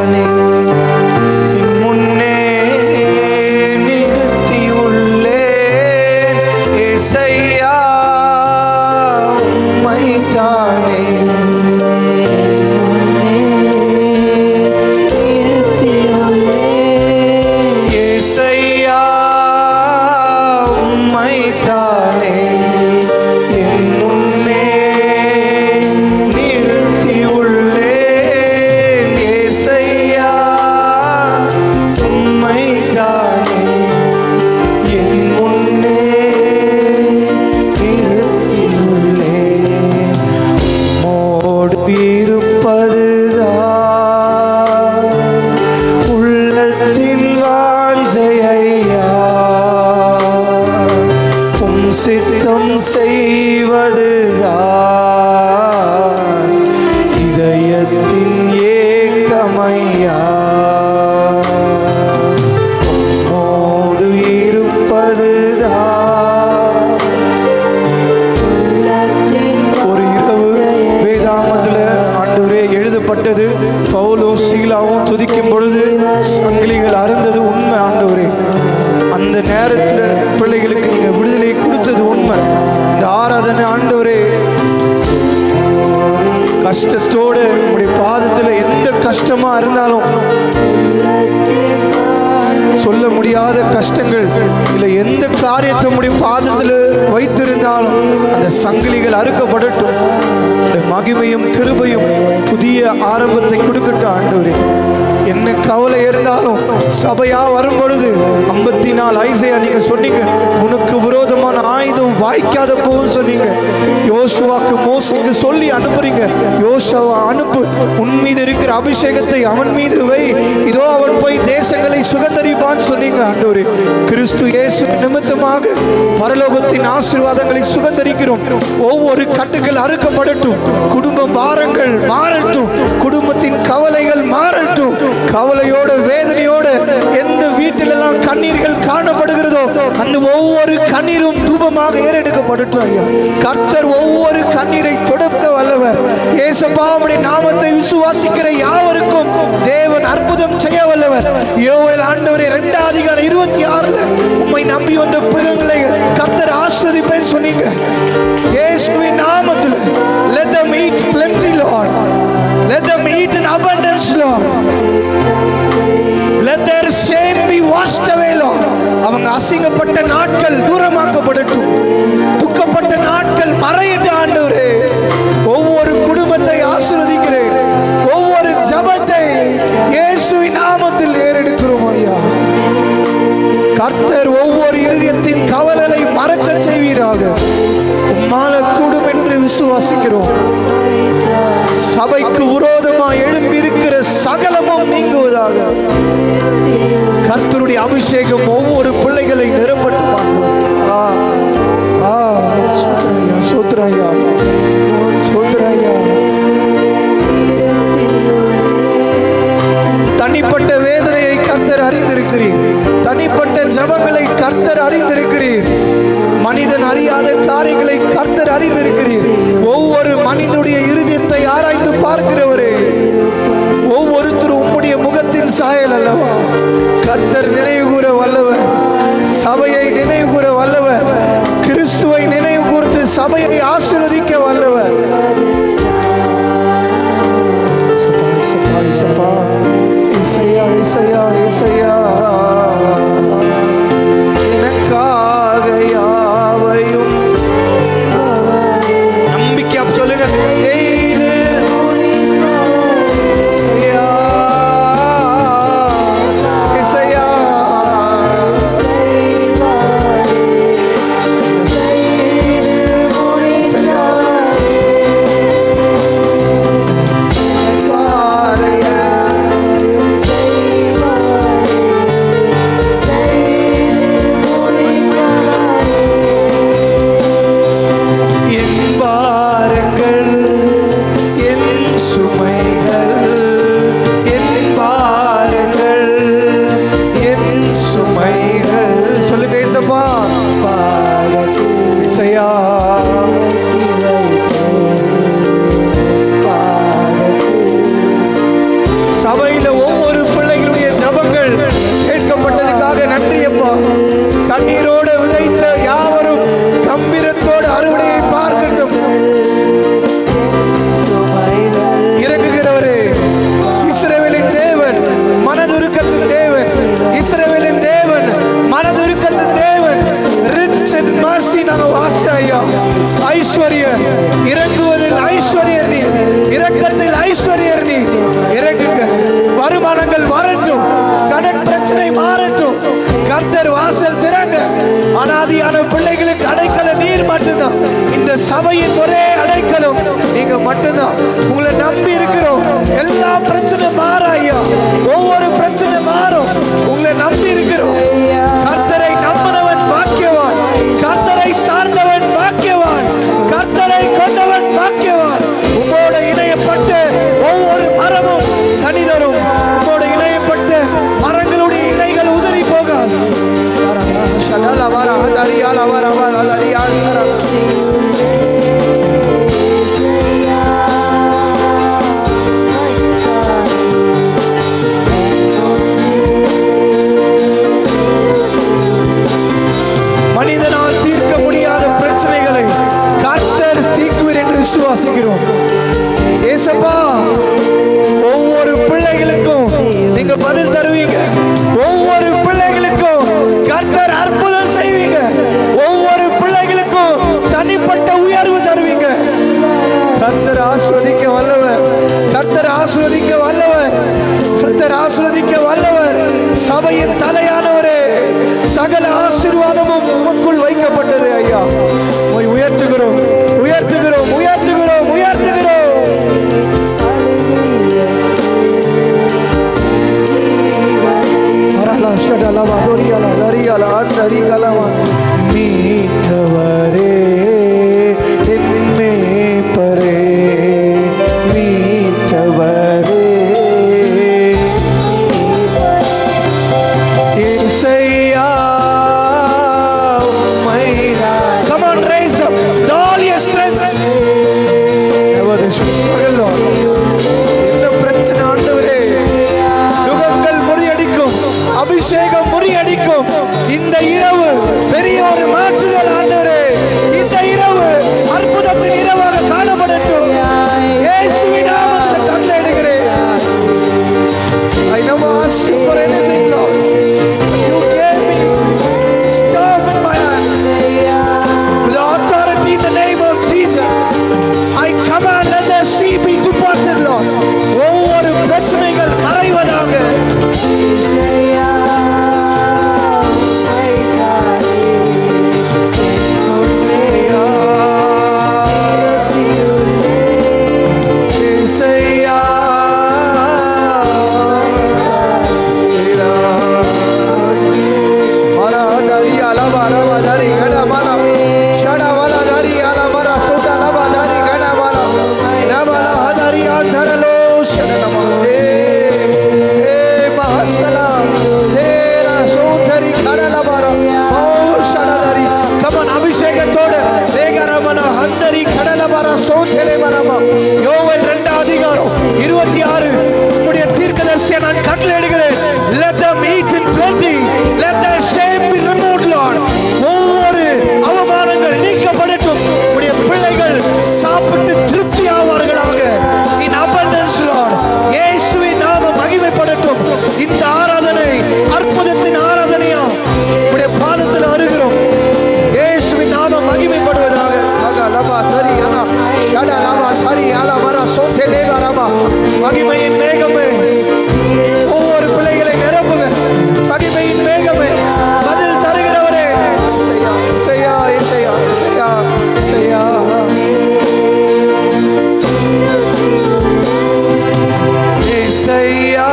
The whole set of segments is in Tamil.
உம்மைத்தானே என் முன்னே நிறுத்தியுள்ளேன். ஏசையா உம்மைத்தானே சித்தம் செய்வதுதான் இதயத்தின் ஏக்கமையா. உம்மோடு இருப்பதுதான். ஒரு இரவு வேதாமத்தில் ஆண்டவரே எழுதப்பட்டது. பவுலும் சீலாவும் துதிக்கும் பொழுது சங்கிலிகள் அறுந்தது உண்மை ஆண்டவரே. அந்த நேரத்தில் பிள்ளைகளுக்கு நீங்க விடுதலை கொடுத்தது உண்மை. இந்த ஆராதனை ஆண்டவரே கஷ்டத்தோடு உங்களுடைய பாதத்தில் எந்த கஷ்டமா இருந்தாலும், சொல்ல முடியாத கஷ்டங்கள் இல்லை எந்த காரியத்தை உங்களுடைய பாதத்தில் வைத்திருந்தாலும் அந்த சங்கிலிகள் அறுக்கப்படட்டும். மகிமையும் கிருபையும் புதிய ஆரம்பத்தை கொடுக்கட்டும் ஆண்டவரே. என்ன கவலை இருந்தாலும் சபையா வரும் பொழுது 54 ஐசையா நீங்க சொன்னீங்க, உனக்கு விரோதமான ஆயுதம் வாய்க்காத போகும் சொன்னீங்க. யோசுவாக்கு மோசேக்கு சொல்லி அனுப்புறீங்க, யோசுவா அனுப்பு, உன் மீது இருக்கிற அபிஷேகத்தை அவன் மீது வை, இதோ அவன் போய் தேசங்களை சுகந்தரிப்பான்னு சொன்னீங்க ஆண்டவரே. கிறிஸ்து இயேசு நிமித்தமாக பரலோகத்தின் ஆசீர்வாதங்களை சுகந்தரிக்கிறோம். ஒவ்வொரு கட்டுகள் அறுக்கப்படட்டும். குடும்ப பாரங்கள் மாறட்டும். குடும்பத்தின் கவலைகள் மாறட்டும். கவலையோட வேதனையோட எந்த வீட்டிலெல்லாம் கண்ணீர்கள் காணப்படுகிறதோ அந்த ஒவ்வொரு கண்ணீரும் தூபமாக ஏறெடுக்கப்படட்டும் ஐயா. கர்த்தர் ஒவ்வொரு கண்ணீரை தொடக்க வல்லவர். ஏசப்பா உம்முடைய நாமத்தை விசுவாசிக்கிற யாவருக்கும் தேவன் அற்புதம் செய்ய வல்லவர். யோவேல் ஆண்டவரே 2:26 உம்மை நம்பி வந்த பிள்ளைகளை கர்த்தர் ஆசீர்வதிப்பேன்னு சொன்னீங்க. இயேசுவின் நாமத்தில் let them eat plenty Lord, let them eat in abundance Lord, let their shame be washed away Lord. அவங்க அசிங்கப்பட்ட நாட்கள் தூரமாக்கப்படட்டும். துக்கப்பட்ட நாட்கள் மறையட்டும் ஆண்டவரே. ஒவ்வொரு குடும்பத்தை ஆசீர்வதிக்கிறேன். ஒவ்வொரு ஜெபத்தை இயேசுவின் நாமத்தில் ஏறெடுக்கிறோம் ஐயா. கர்த்தர் ஒவ்வொரு இதயத்தின் கவலையை மறக்க செய்வீராக. உம்மால கூடும் என்று விசுவாசிக்கிறோம். சபைக்கு விரோதமாக எழும்பி இருக்கிற சகலமும் நீங்குவதாக. கர்த்தருடைய அபிஷேகம் ஒவ்வொரு பிள்ளைகளை நிரப்பட்டும். சோத்ராயா சோத்ராயா. தனிப்பட்ட வேதனையை கர்த்தர் அறிந்திருக்கிறீர். தனிப்பட்ட ஜெபங்களை கர்த்தர் அறிந்திருக்கிறீர். மனிதன் அறியாத காரியங்களை கர்த்தர் அறிந்திருக்கிறீர். ஒவ்வொரு மனிதனுடைய இருதயத்தை ஆராய்ந்து பார்க்கிறவரே, ஒவ்வொருத்தரும் உம்முடைய முகத்தின் சாயல் அல்லவா. கர்த்தர் நினைவு கூற வல்லவர். சபையை நினைவு கூற வல்லவர். கிறிஸ்துவை நினைவு கூர்ந்து சபையை ஆசீர்வதிக்க வல்லவர். இசையா இசையா இசையா. எனக்காக யாவையும் நம்பிக்கை சொல்லுங்க. Yeah. ஒவ்வொரு பிள்ளைகளுடைய ஜெபங்கள் கேட்கப்பட்டதுக்காக நன்றி அப்பா. கண்ணீரோடு விதைத்த யாவரும் கம்பீரத்தோடு அறுவடையை பார்க்கட்டும். இறங்குகிறவரே, இஸ்ரவேலின் தேவன், மனதுருக்கத்தின் தேவன், இஸ்ரவேலின் தேவன், மனதுருக்கத்தின் தேவன், ரிச் அண்ட் மர்சி நாங்கள் வாசாயா. ஐஸ்வர்யர் இறங்குவதில் ஐஸ்வர்யர் நீ, இரக்கத்தில் ஐஸ்வர்யர் நீ. இறங்குங்க, வருமானங்கள் வரட்டும், கடன் பிரச்சனை மாறட்டும். கர்த்தர் வாசல் திறங்க. அனாதியான பிள்ளைகளுக்கு அடைக்கல நீர் மட்டும்தான். இந்த சபையின் ஒரே அடைக்கலம் நீங்க மட்டும்தான். உங்களை நம்பி இருக்கிறோம். எல்லா பிரச்சனை மாறும் ஐயா, ஒவ்வொரு பிரச்சனை மாறும். உங்களை நம்பி இருக்கிறோம். கர்த்தரை நம்பினவன் பாக்கியவான், கர்த்தரை சார்ந்தவன் பாக்கியவான், கர்த்தரை கொண்டவன் பாக்கியவான். உங்களோட இணையப்பட்டு ஒவ்வொரு மரமும் கனிதரும். உங்களோட இணையப்பட்ட மரங்களுடைய இலைகள் உதறி போகாது. மனிதனால் தீர்க்க முடியாத பிரச்சனைகளை கர்த்தர் தீர்க்குவீர் என்று விசுவாசிக்கிறோம். ஏசப்பா, ஒவ்வொரு பிள்ளைகளுக்கும் நீங்க பதில் தருவீங்க. ஒவ்வொரு பிள்ளைகளுக்கும் கர்த்தர் அற்புதம் செய்வீங்க. ஒவ்வொரு பிள்ளைகளுக்கும் தனிப்பட்ட உயர்வு தருவீங்க. கர்த்தர் ஆஸ்வதிக்க வல்லவர், கர்த்தர் ஆஸ்வதிக்க வல்லவர், கர்த்தர் ஆஸ்வதிக்க வல்லவர். சபையின் தலையானவரே, சகல ஆசீர்வாதமும் உமக்குள் வைக்கப்பட்டது ஐயா. உயர்த்துகிறோம், உயர்த்துகிறோம், உயர்த்துகிறோம், உயர்த்துகிறோம். மீட்டவரே என்மே பரே, மீட்டவரே இசையா. Come on, raise up all your strength. இந்த பிரச்சனை ஆண்டவரே, யுகங்கள் முறியடிக்கும், அபிஷேகம் முறியடிக்கும். இந்த இரவு பெரிய ஒரு மாற்றுதல் ஆண்டவரே. இந்த இரவு அற்புதத்தின் இரவாக காணப்படட்டும். இயேசுவின் நாமத்தில் கட்டளையிடுகிறேன். I never asked you for anything, Lord. You gave me stuff in my hand. With authority in the name of Jesus, I command that the sea be departed, Lord. ஒவ்வொரு பிரச்சனைகள் மறைவதாக. யோவேல் 2:26 உம்முடைய தீர்க்கதரிசியை நான் கட்டளையிடுகிறேன். Let them eat in plenty, let their shame be removed, Lord. ஒவ்வொரு அவமானங்கள் நீக்கப்படட்டும். உம்முடைய பிள்ளைகள் சாப்பிட்டு திருப்தி ஆவார்களாக. In abundance, Lord. இயேசுவின் நாமம் மகிமைப்படட்டும். இந்த ஆராதனை அற்புதத்தின் ஆராதனையா உம்முடைய பாதத்தில் வருகிறோம். இயேசுவின் நாமம் மகிமைப்படுவதாக. மகிமையின் மேகமே ஒவ்வொரு பிள்ளைகளை நிரப்புக. மகிமையின் மேகமே பதில் தருகிறவரே. செய்யா செய்யா செய்யா செய்யா செய்யா.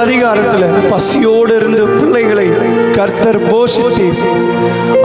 அதிகாரத்தில் பசியோடு இருந்த பிள்ளைகளை கர்த்தர் போஷித்து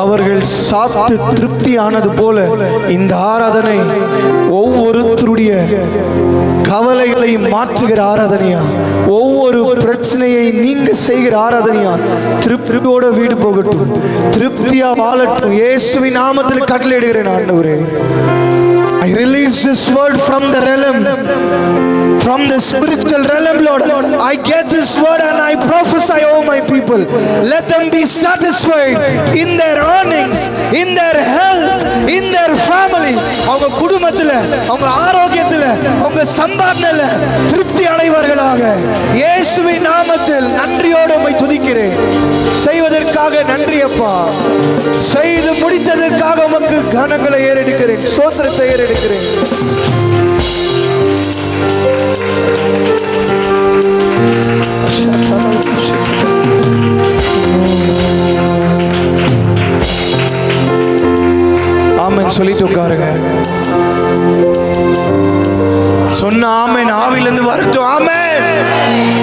அவர்கள் சாப்பிட்டு திருப்தியானது போல இந்த ஆராதனை ஒவ்வொருத்தருடைய கவலைகளை மாற்றுகிற ஆராதனையா, ஒவ்வொரு பிரச்சனையை நீங்க செய்கிற ஆராதனையா, திருப்தியோட வீடு போகட்டும், திருப்தியா வாழட்டும். இயேசுவின் நாமத்தில் கட்டளையிடுகிறேன் ஆண்டவரே. I release this word from the realm, from the spiritual realm, Lord. I get this word and I prophesy over my people. Let them be satisfied in their earnings, in their health, in their family. அவங்க குடும்பத்துல, அவங்க ஆரோக்கியத்துல, அவங்க சம்பாதனையில திருப்தி அடைவார்களாக. இயேசுவின் நாமத்தில் நன்றியோடு உம்மை துதிக்கிறேன். செய்வதற்காக நன்றி அப்பா. செய்து முடித்ததற்காக உமக்கு கனங்களை ஏறெடுக்கிறேன், ஸ்தோத்திரத்தை ஏறெடுக்கிறேன். ஆமென் சொல்லிட்டு உட்காருங்க. சொன்ன ஆமென் ஆவிலிருந்து வரட்டும். ஆமென்.